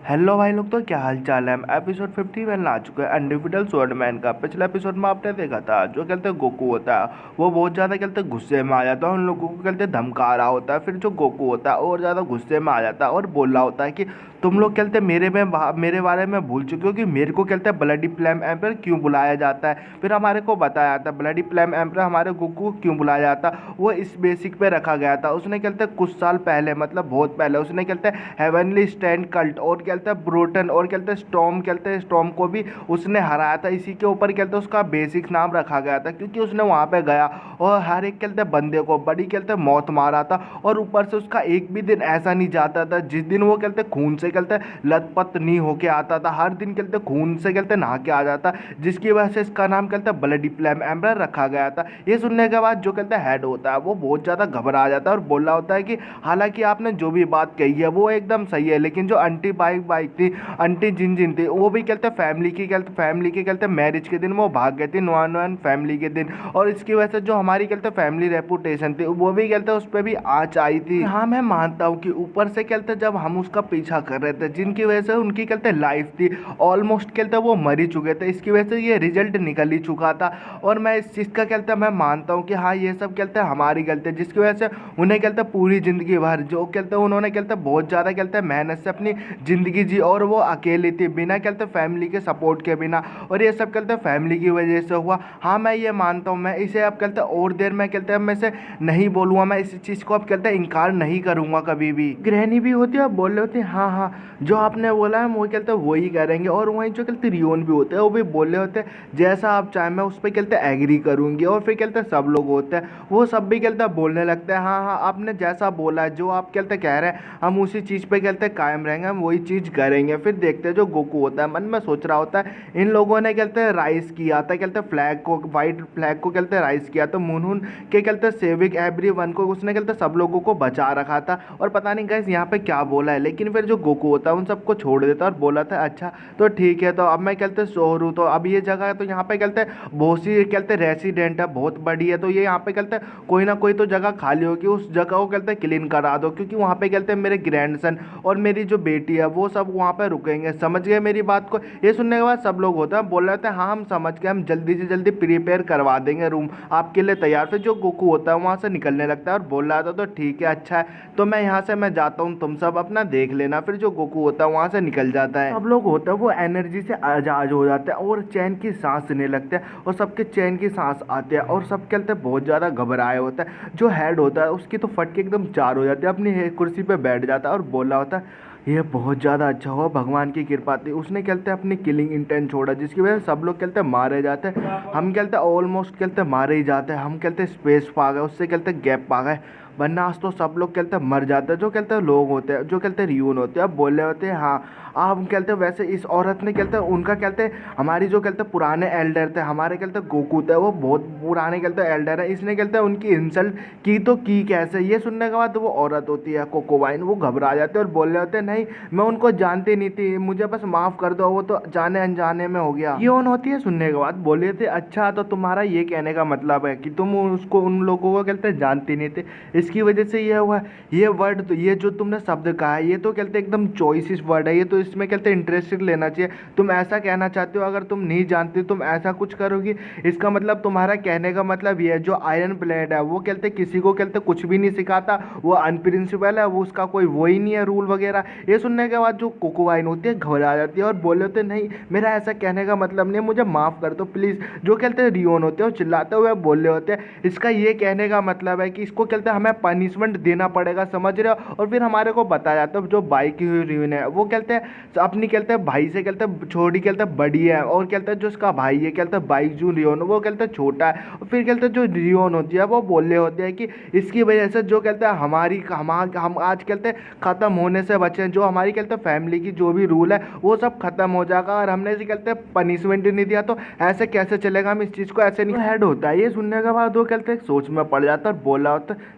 Hello भाई लोग, तो क्या हाल चाल है। हम एपिसोड 51 आ चुके हैं अनडिफिटल स्वॉर्डमैन का। पिछले एपिसोड में आपने देखा था जो कहते हैं गोकू होता है वो बहुत ज़्यादा कहते हैं गुस्से में आ जाता है, उन लोगों को कहते हैं धमका रहा होता है। फिर जो गोकू होता है और ज़्यादा गुस्से में आ जाता है और बोल रहा होता है कि तुम लोग कहते हैं मेरे बारे में भूल चुके हो कि मेरे को कहते हैं ब्लडी फ्लेम एम्पर क्यों बुलाया जाता है। फिर हमारे को बताया जाता है ब्लडी फ्लेम एम्पर हमारे गोकू को क्यों बुलाया जाता, वो इस बेसिक पे रखा गया था। उसने कहते हैं कुछ साल पहले, मतलब बहुत पहले, उसने कहते हैं हेवनली स्टैंड कल्ट और कहते हैं ब्रोटन और कहते हैं स्टॉर्म को भी उसने हराया था। इसी के ऊपर कहते हैं उसका बेसिक नाम रखा गया था, क्योंकि उसने वहाँ पे गया और हर एक कहते हैं बंदे को बड़ी कहते हैं मौत मारा था। और ऊपर से उसका एक भी दिन ऐसा नहीं जाता था जिस दिन वो कहते खून से कहते लथपथ नहीं होके आता था। हर दिन कहते खून से कहते नहा के आ जाता, जिसकी वजह से इसका नाम कहते ब्लडी फ्लेम एम्पर रखा गया था। ये सुनने के बाद जो कहते हेड होता है वो बहुत ज़्यादा घबरा जाता है और बोल रहा होता है कि हालांकि आपने जो भी बात कही है वो एकदम सही है, लेकिन जो आंटी बाइक थी, आंटी जिन थी, वो भी कहते फैमिली के कहते मैरिज के दिन वो भाग गए थे, नॉन फैमिली के दिन। और इसकी वजह से जो हमारी कहते फैमिली रेपुटेशन थी वो भी कहते उस पर भी आँच आई थी। हाँ, मैं मानता हूँ कि ऊपर से कहते जब हम उसका पीछा कर रहे थे, जिनकी वजह से उनकी कहते लाइफ थी ऑलमोस्ट कहते वो मर ही चुके थे, इसकी वजह से ये रिजल्ट निकल ही चुका था। और मैं इस चीज़ का कहते मैं मानता हूँ कि हाँ ये सब कहते हमारी गलती है, जिसकी वजह से उन्हें कहते पूरी ज़िंदगी भर जो कहते उन्होंने कहते बहुत ज़्यादा कहते मेहनत से अपनी ज़िंदगी जी, और वो अकेली थी बिना कहते फैमिली के सपोर्ट के बिना, और ये सब कहते फैमिली की वजह से हुआ। हाँ, मैं ये मानता हूँ, मैं इसे अब कहते और देर में कहते अब मैं से नहीं बोलूँगा, मैं इस चीज़ को अब कहते इनकार नहीं करूँगा कभी भी। गृहिणी भी होती है, अब बोल रहे होते हैं हाँ हाँ जो आपने बोला है वो कहते वही करेंगे। और वहीं जो कहते रियोन भी होते हैं वो भी बोल रहे होते हैं जैसा आप चाहें मैं उस पर कहते एग्री करूँगी। और फिर कहते सब लोग होते हैं वो सब भी कहते बोलने लगते हैं हाँ हाँ आपने जैसा बोला है, जो आप कहते कह रहे हैं हम उसी चीज़ पे कहते कायम रहेंगे, हम वही चीज़ करेंगे। फिर देखते हैं जो गोकू होता है मन में सोच रहा होता है इन लोगों ने कहते राइज किया था, कहते फ्लैग को, वाइट फ्लैग को कहते राइज किया था, मुनहुन के कहते सेविंग एवरी वन को उसने कहते सब लोगों को बचा रखा था। और पता नहीं गाइस यहाँ पे क्या बोला है, लेकिन फिर जो गोकू होता है उन सबको छोड़ देता और बोला था अच्छा तो ठीक है, तो अब मैं कहते शोर हूँ, तो अब ये जगह है तो यहाँ पे कहते बहुत सी कहते रेसिडेंट है, बहुत बड़ी है, तो ये यहाँ पे कहते कोई ना कोई तो जगह खाली होगी, उस जगह को कहते क्लीन करा दो, क्योंकि वहाँ पे कहते मेरे ग्रैंडसन और मेरी जो बेटी है वो सब वहाँ पे रुकेंगे। समझ गए मेरी बात को। ये सुनने के बाद सब लोग होता है बोल रहे थे हाँ हम समझ गए, हम जल्दी से जल्दी प्रिपेयर करवा देंगे रूम आपके लिए तैयार। फिर जो गोकू होता है वहाँ से निकलने लगता है और बोल रहा था तो ठीक है अच्छा है, तो मैं यहाँ से मैं जाता हूँ, तुम सब अपना देख लेना। फिर जो गोकू होता है वहाँ से निकल जाता है। सब लोग होता है वो एनर्जी से आजाद हो जाते हैं और चैन की सांस लेने लगते हैं, और सबके चैन की सांस आते हैं और सब कहते हैं बहुत ज़्यादा घबराए होता है। जो हेड होता है उसकी तो फट के एकदम चार हो जाती है, अपनी कुर्सी पे बैठ जाता है और बोला होता है ये बहुत ज़्यादा अच्छा हुआ, भगवान की कृपा थी, उसने कहते हैं अपनी किलिंग इंटेंट छोड़ा, जिसकी वजह से सब लोग कहते हैं मारे जाते हैं। हम कहते हैं ऑलमोस्ट कहते हैं मारे ही जाते हैं, हम कहते हैं स्पेस पा गए, उससे कहते हैं गैप पा गए, वरना आज तो सब लोग कहते हैं मर जाते हैं। जो कहते हैं लोग होते हैं जो कहते हैं रियून होते हैं, अब बोल रहे होते हैं हाँ आप कहते हैं वैसे इस औरत ने कहते हैं उनका कहते हैं हमारी जो कहते हैं पुराने एल्डर थे, हमारे कहते हैं गोकू थे वो बहुत पुराने कहते हैं एल्डर है, इसने कहते हैं उनकी इंसल्ट की तो की कैसे। ये सुनने के बाद वो औरत होती है कोकोवाइन, वो घबरा जाते हैं और बोल रहे होते हैं नहीं मैं उनको जानती नहीं थी, मुझे बस माफ़ कर दो, वो तो जाने अनजाने में हो गया। ये ऑन होती है। सुनने के बाद बोले थे अच्छा तो तुम्हारा ये कहने का मतलब है कि तुम उसको उन लोगों को कहते हैं जानती नहीं थे, इसकी वजह से ये हुआ। ये वर्ड तो ये जो तुमने शब्द कहा है ये तो कहते एकदम चॉइसिस वर्ड है, ये तो इसमें कहते इंटरेस्टेड लेना चाहिए। तुम ऐसा कहना चाहते हो अगर तुम नहीं जानती तुम ऐसा कुछ करोगी, इसका मतलब तुम्हारा कहने का मतलब ये है जो आयरन प्लेट है वो कहते किसी को कहते कुछ भी नहीं सिखाता, वो अनप्रिंसिपल है, वो उसका कोई वो ही नहीं है रूल वगैरह। ये सुनने के बाद जो कोकोवाइन होती है घबरा जाती है और बोले होते नहीं मेरा ऐसा कहने का मतलब नहीं है, मुझे माफ़ कर दो प्लीज़। जो कहते हैं रियोन होते हैं वो चिल्लाते हुए बोल रहे होते हैं इसका ये कहने का मतलब है कि इसको कहते हैं हमें पनिशमेंट देना पड़ेगा, समझ रहे हो। और फिर हमारे को बताया जाता है जो बाइक की हुई रियोन है वो कहते हैं अपनी कहते हैं भाई से कहते हैं छोटी कहते हैं बड़ी है, और कहते हैं जो उसका भाई है कहते हैं बाइक जो रियोन वो कहते हैं छोटा है। और फिर कहते हैं जो रियोन होती है वो बोल रहे होते हैं कि इसकी वजह से जो कहते हैं हमारी हम आज कहते हैं ख़त्म होने से बचे, जो हमारी कहते हैं फैमिली की जो भी रूल है वो सब खत्म हो जाएगा, और हमने इसे कहते हैं पनिशमेंट नहीं दिया तो ऐसे कैसे चलेगा, हम इस चीज़ को ऐसे नहीं। हेड होता है ये सुनने के बाद वो कहते हैं सोच में पड़ जाता है और बोला होता है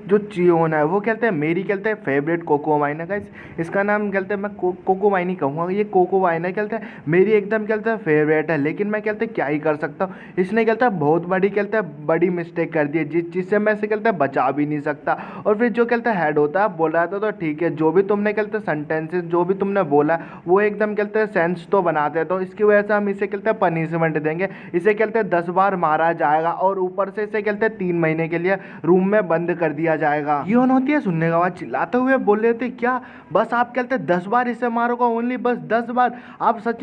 जो चियोन है वो कहते हैं मेरी कहते हैं फेवरेट कोकोवाइन है गाइस, इसका नाम कहते हैं मैं कोको वाइन ही कहूँगा, ये कोको वाइन है कहते हैं मेरी एकदम कहते हैं फेवरेट है, लेकिन मैं कहते क्या ही कर सकता हूँ, इसने कहता है बहुत बड़ी कहते हैं बड़ी मिस्टेक कर दी है जिससे मैं इसे कहते हैं बचा भी नहीं सकता। और फिर जो कहते हैं हेड होता है बोल रहा था तो ठीक है, जो भी तुमने कहते हैं सेंटेंसेस जो भी तुमने बोला वो एकदम कहते हैं सेंस तो बनाते हैं, तो इसकी वजह से हम इसे कहते हैं पनिशमेंट देंगे, इसे कहते हैं 10 बार मारा जाएगा और ऊपर से इसे कहते हैं 3 महीने के लिए रूम में बंद कर दिया जाएगा। ये होती है सुनने के बाद चिल्लाते हुए बोल रहे थे क्या बस आप कहते 10 बार इसे मारोगे, ओनली बस 10 बार? आप सच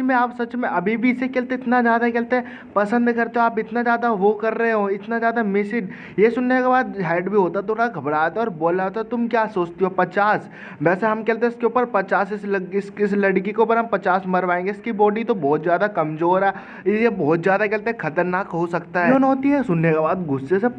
में अभी भी इसे कहते इतना ज़्यादा कहते पसंद करते हो, आप इतना ज़्यादा वो कर रहे हो, इतना ज़्यादा मिसिड। ये सुनने के बाद हेड भी होता थोड़ा घबराया था और बोल रहा था तुम क्या सोचती हो 50? वैसे हम कहते हैं इसके ऊपर 50 इस लड़की के ऊपर हम 50 मरवाएंगे, इसकी बॉडी तो बहुत ज़्यादा कमज़ोर है, ये बहुत ज़्यादा कहते हैं खतरनाक हो सकता है। होती है सुनने के बाद गुस्से से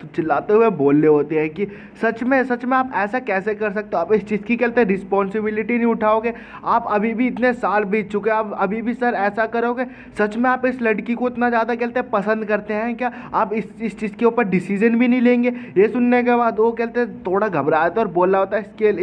चिल्लाते हुए बोल रहे होते हैं कि सच में आप ऐसा कैसे कर सकते हो, आप इस चीज़ की कहते हैं रिस्पॉन्सिबिलिटी नहीं उठाओगे, आप अभी भी इतने साल बीत चुके हैं, आप अभी भी सर ऐसा करोगे? सच में आप इस लड़की को इतना ज़्यादा कहते हैं पसंद करते हैं क्या? आप इस चीज़ के ऊपर डिसीजन भी नहीं लेंगे? ये सुनने के बाद वो कहते हैं थोड़ा घबराया था और बोल रहा होता है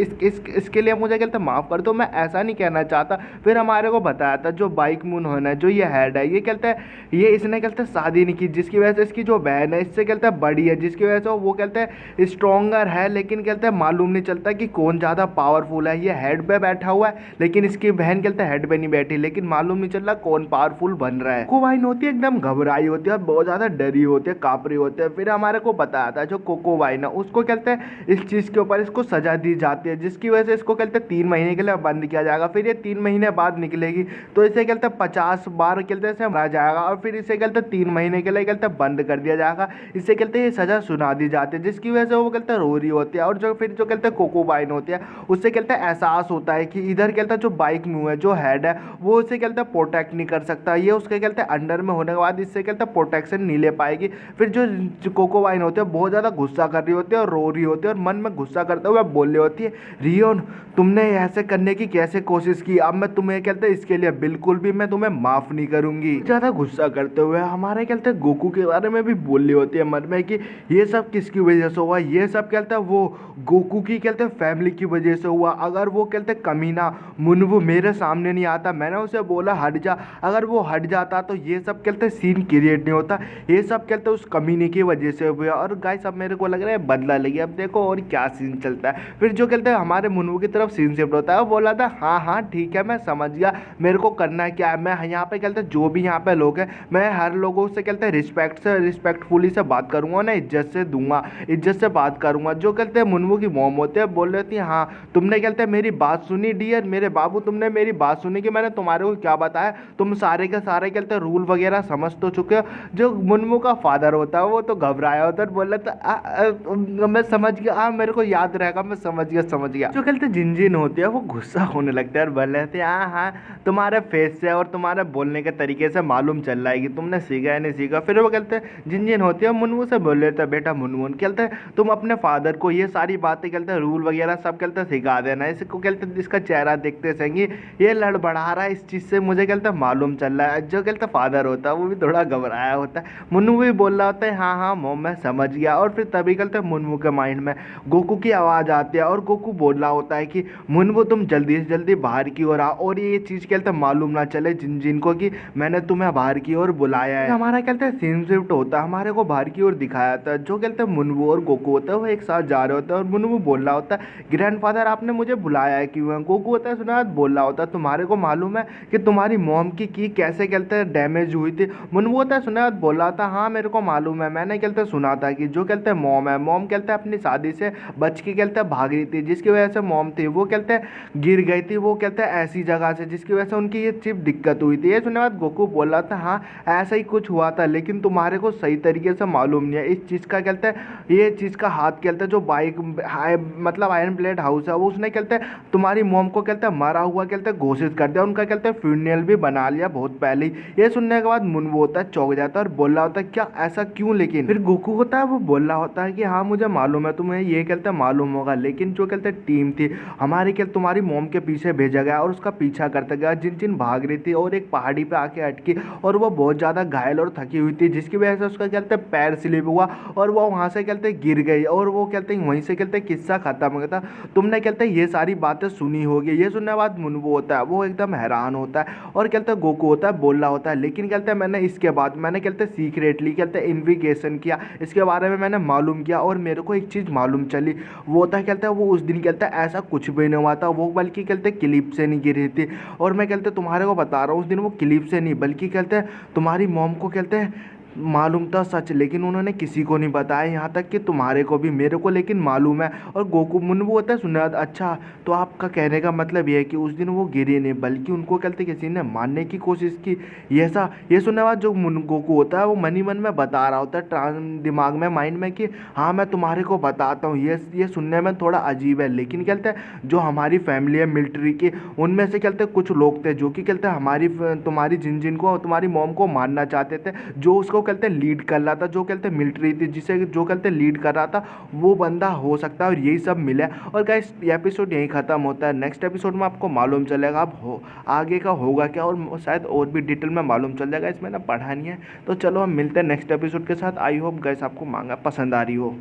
इसके लिए मुझे कहते हैं माफ़ कर दो, मैं ऐसा नहीं कहना चाहता। फिर हमारे को बताया था जो बाइक मून होना है, जो ये हेड है, ये कहते हैं ये इसने कहते हैं शादी नहीं की, जिसकी वजह से इसकी जो बहन है इससे कहते हैं बड़ी है, जिसकी वजह से वो कहते हैं स्ट्रॉन्गर है, लेकिन कहते हैं मालूम नहीं चलता कि कौन ज़्यादा पावरफुल है। ये हेड पे बैठा हुआ है लेकिन इसकी बहन कहते हैं हेड पे नहीं बैठी, लेकिन मालूम नहीं चल रहा कौन पावरफुल बन रहा है। कोको वाइन होती है एकदम घबराई होती है, बहुत ज़्यादा डरी होती है, काँप रही होती है। फिर हमारे को बताया था जो कोको वाइन है उसको कहते हैं इस चीज़ के ऊपर इसको सजा दी जाती है, जिसकी वजह से इसको कहते हैं 3 महीने के लिए बंद किया जाएगा। फिर ये 3 महीने बाद निकलेगी तो इसे कहते हैं 50 बार कहते हैं मारा जाएगा और फिर इसे कहते हैं 3 महीने के लिए कहते हैं बंद कर दिया जाएगा। इसे कहते हैं ये सजा सुना दी जाती है, जिसकी वजह से वो कहते हैं रो रही होती है। और जो फिर जो कहते हैं कोको वाइन होती है उससे कहते हैं एहसास होता है कि इधर कहते हैं जो बाइक में है जो हेड है वो उसे कहते हैं प्रोटेक्ट नहीं कर सकता, ये उसके कहते हैं अंडर में होने के बाद इससे कहते हैं प्रोटेक्शन नहीं ले पाएगी। फिर जो कोको वाइन होती है बहुत ज़्यादा गुस्सा कर रही होती है और रो रही होती है और मन में गुस्सा करते हुए बोल रही होती है रियोन तुमने ऐसे करने की कैसे कोशिश की, अब मैं तुम्हें कहते हैं इसके लिए बिल्कुल भी मैं तुम्हें माफ़ नहीं करूँगी। ज़्यादा गुस्सा करते हुए हमारे कहते हैं गोकू के बारे में भी बोल रही होती है मन में कि ये सब किसकी वजह से हुआ, ये सब कहते हैं वो गोकू की कहते हैं फैमिली की वजह से हुआ। अगर वो कहते हैं कमीना मुनवू मेरे सामने नहीं आता, मैंने उसे बोला हट जा, अगर वो हट जाता तो ये सब कहते हैं सीन क्रिएट नहीं होता, ये सब कहते हैं उस कमीने की वजह से हुआ। और गाइस अब मेरे को लग रहा है बदला लगे, अब देखो और क्या सीन चलता है। फिर जो कहते हैं हमारे मुनवू की तरफ सीन शिफ्ट होता है, वो बोला था हाँ ठीक है मैं समझ गया, मेरे को करना क्या है, मैं यहाँ पे कहते हैं जो भी यहाँ पे लोग हैं मैं हर लोगों से कहते हैं रिस्पेक्टफुली से बात करूँगा ना, इज्जत से दूंगा, इज्जत से बात करूँगा। जो कहते हैं मुनवू की मॉम होते हैं बोल रही थी हाँ तुमने कहते हैं मेरी बात सुनी डियर, मेरे बाबू तुमने मेरी बात सुनी कि मैंने तुम्हारे को क्या बताया, तुम सारे के सारे कहते हैं रूल वगैरह समझ तो चुके हो। जो मुनवू का फादर होता है वो तो घबराया होता है, बोल रहा था मैं समझ गया, मेरे को याद रहेगा, मैं समझ गया। जो कहते जिनजिन होती है वो गुस्सा होने लगता है और बोल रहे थे हाँ तुम्हारे फेस से और तुम्हारे बोलने के तरीके से मालूम चल रहा है कि तुमने सीखा है नहीं सीखा। फिर वो कहते हैं जिनजिन होती है मुनवू से बोल रहे थे बेटा मुनवू कहते हैं तुम अपने फादर को ये सारी बातें कहते हैं रूल वगैरह सब कहते हैं सिखा देना, इसको कहते हैं इसका चेहरा देखते सही ये लड़बड़ा रहा है, इस चीज़ से मुझे कहते हैं मालूम चल रहा है। जो कहते फादर होता है वो भी थोड़ा घबराया होता है, मुनवू भी बोल रहा होता है हाँ मोम मैं समझ गया। और फिर तभी कहते हैं मुनवू के माइंड में गोकू की आवाज़ आती है और गोकू बोल रहा होता है कि मुनवू तुम जल्दी से जल्दी बाहर की ओर आओ और ये चीज़ कहते हैं मालूम ना चले जिन को कि मैंने तुम्हें बाहर की ओर बुलाया है। हमारा कहते हैं सीन शिफ्ट होता है, हमारे को बाहर की ओर दिखाया था। जो कहते हैं मुनवू और गोकू होता है वो एक साथ जा रहे होते हैं और मुनवू बोल रहा होता है ग्रैंडफादर आपने मुझे बुलाया है क्यों है। गोकू होता है सुना बोल रहा होता है तुम्हारे को मालूम है कि तुम्हारी मॉम की कैसे कहते हैं डैमेज हुई थी। मुनवू होता है सुना बोल रहा था हाँ मेरे को मालूम है, मैंने कहते सुना था कि जो कहते हैं मॉम है, मॉम कहते हैं अपनी शादी से बच के कहते हैं भाग रही थी, जिसकी वजह से मॉम थी वो कहते हैं गिर गई थी, वो कहते हैं ऐसी जगह से जिसकी वजह से उनकी ये सिर्फ दिक्कत हुई थी। ये सुनने बाद गोकू बोल रहा था हाँ ऐसा ही कुछ हुआ था, लेकिन तुम्हारे को सही तरीके से मालूम नहीं है इस चीज़ का कहते हैं ये चीज़ का हाथ कहते हैं जो बाइक मतलब आयरन प्लेट हाउस है वो उसने कहते हैं तुम्हारी मॉम को कहते हैं मरा हुआ कहते हैं घोषित कर दिया, उनका कहते हैं फ्यूनरल भी बना लिया बहुत पहले। ये सुनने के बाद मुनवू होता है चौंक जाता है और बोल रहा होता है क्या ऐसा क्यों। लेकिन फिर गोकू होता है वो बोल रहा होता है कि हाँ मुझे मालूम है, तुम्हें ये कहते हैं मालूम होगा, लेकिन जो कहते हैं टीम थी हमारी क्या तुम्हारी मॉम के पीछे भेजा गया और उसका पीछा करता गया, जिन भाग रही थी और एक पहाड़ी पे आके अटकी और वो बहुत ज़्यादा घायल और थकी हुई थी, जिसकी वजह से उसका कहते हैं पैर स्लिप हुआ और वो वहाँ से कहते गिर गई और वो कहते हैं वहीं से कहते किस्सा खत्म हो गया था। तुमने कहते ये सारी बातें सुनी होगी। ये सुनने बाद मुनवो होता है वो एकदम हैरान होता है और कहते हैं गोकू होता है बोल रहा होता है, लेकिन कहते हैं मैंने इसके बाद मैंने कहते सीक्रेटली कहते इन्वेस्टिगेशन किया, इसके बारे में मैंने मालूम किया और मेरे को एक चीज़ मालूम चली। वो होता है कहते हैं वो उस दिन कहते हैं ऐसा कुछ भी नहीं हुआ था, वो बल्कि कहते क्लिप से नहीं गिरी थी। और मैं कहते तुम्हारे को बता रहा हूँ उस दिन वो क्लिप से नहीं बल्कि कहते हैं तुम्हारी मॉम को कहते हैं मालूम था सच, लेकिन उन्होंने किसी को नहीं बताया, यहाँ तक कि तुम्हारे को भी, मेरे को लेकिन मालूम है। और गोकू मुनवो होता है सुना, अच्छा तो आपका कहने का मतलब ये है कि उस दिन वो गिरे नहीं बल्कि उनको कहते किसी ने मारने की कोशिश की, ये ऐसा। ये सुनने बाद जो गोकू होता है वो मन ही मन में बता रहा होता है दिमाग में माइंड में कि हाँ मैं तुम्हारे को बताता हूँ। ये सुनने में थोड़ा अजीब है, लेकिन कहते हैं जो हमारी फैमिली है मिलिट्री की, उनमें से कहते कुछ लोग थे जो कि कहते हैं हमारी तुम्हारी जिन को तुम्हारी मॉम को मारना चाहते थे, जो उसको कहते लीड कर रहा था, जो कहते मिलिट्री थी जिसे जो कहते लीड कर रहा था वो बंदा हो सकता है। और यही सब मिला। और गाइस ये एपिसोड यहीं ख़त्म होता है। नेक्स्ट एपिसोड में आपको मालूम चलेगा अब आगे का होगा क्या, और शायद और भी डिटेल में मालूम चल जाएगा, इसमें ना पढ़ा नहीं है। तो चलो हम मिलते हैं नेक्स्ट एपिसोड के साथ। आई होप गाइस आपको मांगा पसंद आ रही हो।